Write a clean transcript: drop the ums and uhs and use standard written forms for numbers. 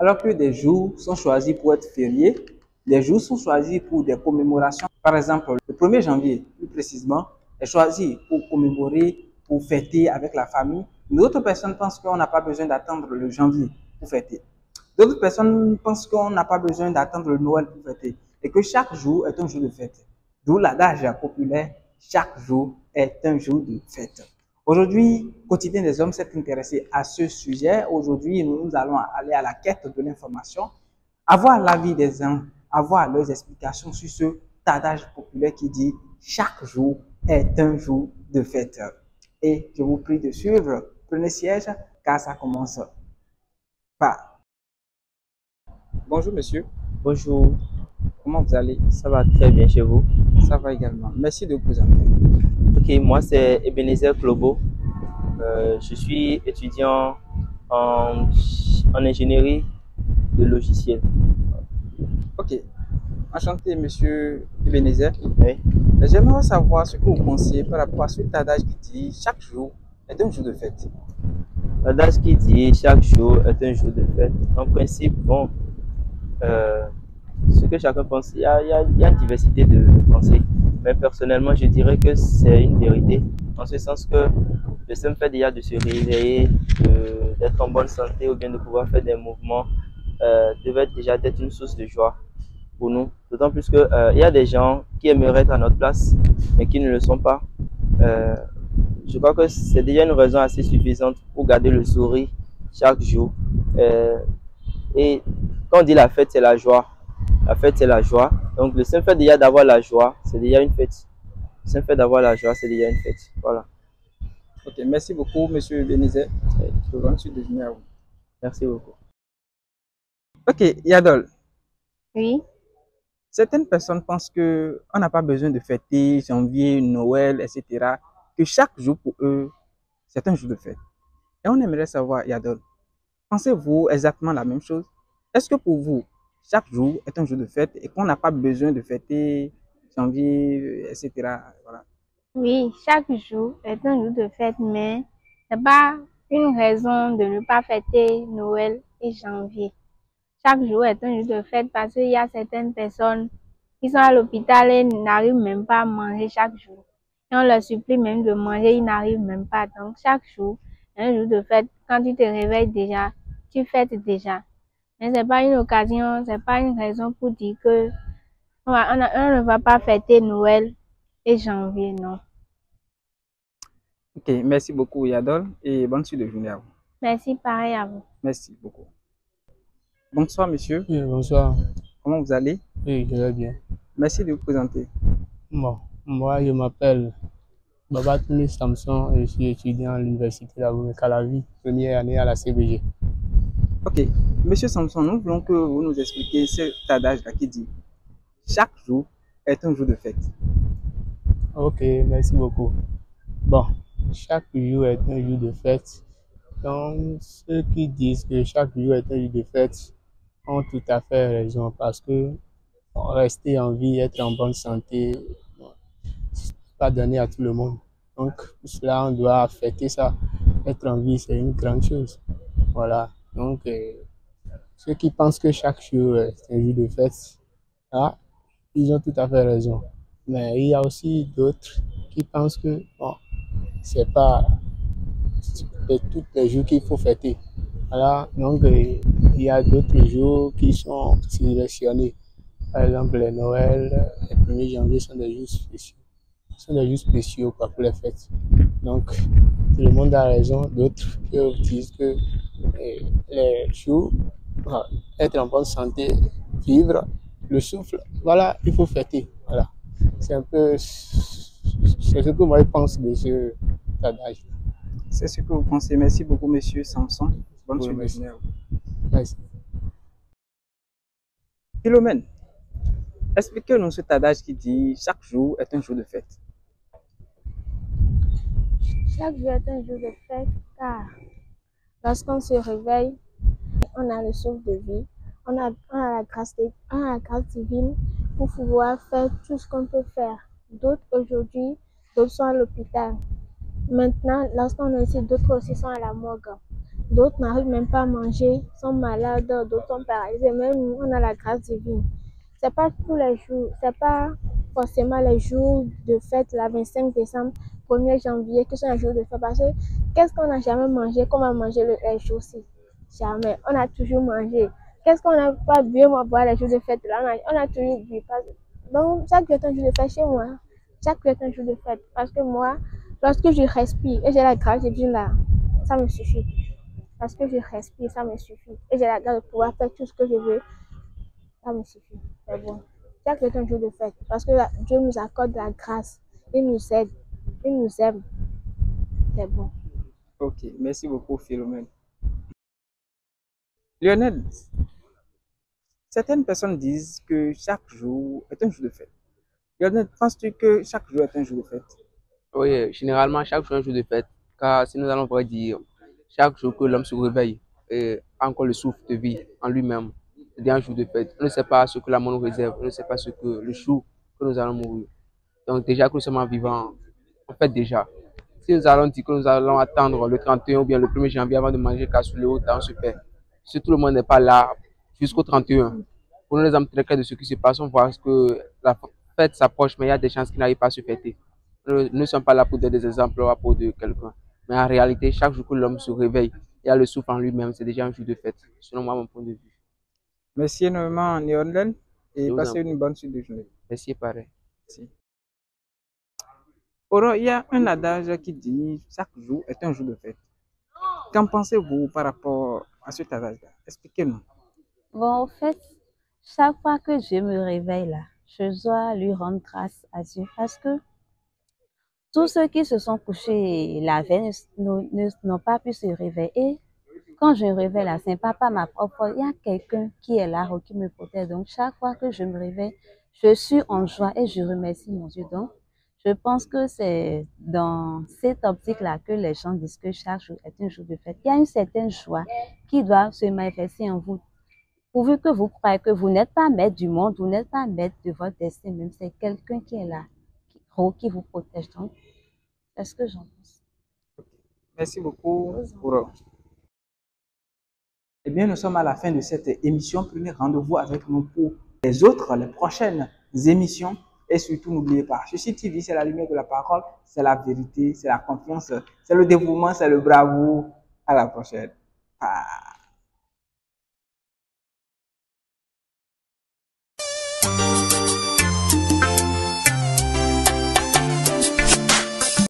Alors que des jours sont choisis pour être fériés, des jours sont choisis pour des commémorations. Par exemple, le 1er janvier, plus précisément, est choisi pour commémorer, pour fêter avec la famille. D'autres personnes pensent qu'on n'a pas besoin d'attendre le janvier pour fêter. D'autres personnes pensent qu'on n'a pas besoin d'attendre le Noël pour fêter et que chaque jour est un jour de fête. D'où l'adage populaire, chaque jour est un jour de fête. Aujourd'hui, Quotidien des hommes s'est intéressé à ce sujet. Aujourd'hui, nous allons aller à la quête de l'information, avoir l'avis des uns, avoir leurs explications sur ce adage populaire qui dit chaque jour est un jour de fête. Et je vous prie de suivre. Prenez siège car ça commence par. Bonjour monsieur. Bonjour, Comment vous allez? ça va très bien chez vous? Ça va également. Merci de vous présenter. Ok, moi c'est Ebenezer Klobo. Je suis étudiant en ingénierie de logiciel. Ok. Enchanté, monsieur Ebenezer. Oui. J'aimerais savoir ce que vous pensez par rapport à cet adage qui dit chaque jour est un jour de fête. L'adage qui dit chaque jour est un jour de fête. En principe, bon, ce que chacun pense, il y a une diversité de pensées. Mais personnellement, je dirais que c'est une vérité. En ce sens que le simple fait déjà de se réveiller, d'être en bonne santé ou bien de pouvoir faire des mouvements devait déjà être une source de joie pour nous. D'autant plus que il y a des gens qui aimeraient être à notre place, mais qui ne le sont pas. Euh, je crois que c'est déjà une raison assez suffisante pour garder le sourire chaque jour. Euh, et quand on dit la fête, c'est la joie. La fête, c'est la joie. Donc, le simple fait déjà d'avoir la joie, c'est déjà une fête. Le simple fait d'avoir la joie, c'est déjà une fête. Voilà. Ok, merci beaucoup, monsieur Ebenezer. Bonne suite de journée à vous. Merci beaucoup. Ok, Yadol. Oui, Certaines personnes pensent que on n'a pas besoin de fêter janvier, Noël, etc. Que chaque jour pour eux, c'est un jour de fête. Et on aimerait savoir, Yadol, pensez-vous exactement la même chose? Est-ce que pour vous, chaque jour est un jour de fête et qu'on n'a pas besoin de fêter janvier, etc. Voilà. oui, chaque jour est un jour de fête, mais c'est pas une raison de ne pas fêter Noël et janvier. Chaque jour est un jour de fête parce qu'il y a certaines personnes qui sont à l'hôpital et n'arrivent même pas à manger chaque jour. Et on leur supplie même de manger, ils n'arrivent même pas. Donc chaque jour est un jour de fête. Quand tu te réveilles déjà, tu fêtes déjà. Mais c'est pas une occasion, c'est pas une raison pour dire que on ne va pas fêter Noël et janvier, non. Ok, merci beaucoup, Yadol, et bonne suite de journée à vous. Merci, pareil à vous. Merci beaucoup. Bonsoir, monsieur. Oui, bonsoir. Comment vous allez? Oui, je vais bien. Merci de vous présenter. Bon, moi, je m'appelle Babatunde Samson et je suis étudiant à l'université d'Abomey-Calavi, première année à la CBG. Ok, monsieur Samson, nous voulons que vous nous expliquiez cet adage-là qui dit chaque jour est un jour de fête. Ok, merci beaucoup. Bon, chaque jour est un jour de fête. Donc, ceux qui disent que chaque jour est un jour de fête ont tout à fait raison parce que rester en vie, être en bonne santé, bon, c'est pas donné à tout le monde. Donc, pour cela, on doit fêter ça. Être en vie, c'est une grande chose. Voilà. Donc, ceux qui pensent que chaque jour est un jour de fête, ah, ils ont tout à fait raison. Mais il y a aussi d'autres qui pensent que bon, c'est pas de tous les jours qu'il faut fêter. Voilà. Donc, il y a d'autres jours qui sont sélectionnés. Par exemple, les Noël, les 1er janvier sont des jours spéciaux. Sont des jours spéciaux quoi, pour les fêtes. Donc, tout le monde a raison. D'autres qui disent que les jours, être en bonne santé, vivre, le souffle, voilà, il faut fêter. Voilà. C'est un peu, c'est ce que moi je pense de ce adage. C'est ce que vous pensez. Merci beaucoup, monsieur Samson. Bonne Oui, suite de merci. journée à vous. Merci. Philomène, expliquez-nous cet adage qui dit chaque jour est un jour de fête. Chaque jour est un jour de fête car lorsqu'on se réveille, on a le souffle de vie, on a la grâce divine pour pouvoir faire tout ce qu'on peut faire. D'autres aujourd'hui, d'autres sont à l'hôpital. Maintenant, lorsqu'on est ici, d'autres aussi sont à la morgue. D'autres n'arrivent même pas à manger, sont malades, d'autres sont paralysés. Même nous, on a la grâce divine. C'est pas tous les jours, c'est pas forcément les jours de fête, la 25 décembre, 1er janvier, que sont les jours de fête. Parce que qu'est-ce qu'on n'a jamais mangé, qu'on va manger les jours-ci? Jamais. On a toujours mangé. Qu'est-ce qu'on n'a pas bu, on va boire les jours de fête là? On a toujours bu. Donc, chaque jour est un jour de fête chez moi. Chaque jour est un jour de fête. Parce que moi, lorsque je respire et j'ai la grâce divine là, ça me suffit. Parce que je respire, ça me suffit. Et j'ai la grâce de pouvoir faire tout ce que je veux, ça me suffit. C'est bon. Chaque jour est un jour de fête. Parce que Dieu nous accorde la grâce. Il nous aide. Il nous aime. C'est bon. Ok, merci beaucoup, Philomène. Lionel, certaines personnes disent que chaque jour est un jour de fête. Lionel, penses-tu que chaque jour est un jour de fête? Oui, généralement, chaque jour est un jour de fête. Car si nous allons vrai dire, chaque jour que l'homme se réveille et a encore le souffle de vie en lui-même, c'est un jour de fête. On ne sait pas ce que la mort nous réserve, on ne sait pas ce que le jour que nous allons mourir. Donc déjà que nous sommes vivants, en fait déjà. Si nous allons dire que nous allons attendre le 31 ou bien le 1er janvier avant de manger cassoulet ou on se perd. Si tout le monde n'est pas là jusqu'au 31, pour nous les âmes très clairs de ce qui se passe, on voit que la fête s'approche, mais il y a des chances qui n'arrivent pas à se fêter. Nous ne sommes pas là pour donner des exemples à propos de quelqu'un. Mais en réalité, chaque jour que l'homme se réveille et a le souffle en lui-même, c'est déjà un jour de fête, selon moi, mon point de vue. Merci énormément, Lionel, et Je vous en passez prie. une bonne suite de journée. Merci, pareil. Merci. Alors, il y a un adage qui dit chaque jour est un jour de fête. Qu'en pensez-vous par rapport à cet adage-là? Expliquez-nous. Bon, en fait, chaque fois que je me réveille là, je dois lui rendre grâce à Dieu parce que tous ceux qui se sont couchés la veille n'ont pas pu se réveiller. Et quand je me réveille là, c'est pas ma propre, il y a quelqu'un qui est là, qui me protège. Donc, chaque fois que je me réveille, je suis en joie et je remercie mon Dieu. Donc, je pense que c'est dans cette optique-là que les gens disent que chaque jour est un jour de fête. Il y a une certaine joie qui doit se manifester en vous. Pourvu que vous croyez que vous n'êtes pas maître du monde, vous n'êtes pas maître de votre destin, même c'est quelqu'un qui est là, qui vous protège. Donc, c'est ce que j'en pense. Merci beaucoup pour. Eh bien, nous sommes à la fin de cette émission. Prenez rendez-vous avec nous pour les prochaines émissions. Et surtout, n'oubliez pas, ceci TV, c'est la lumière de la parole, c'est la vérité, c'est la confiance, c'est le dévouement, c'est le bravo. À la prochaine. Ah.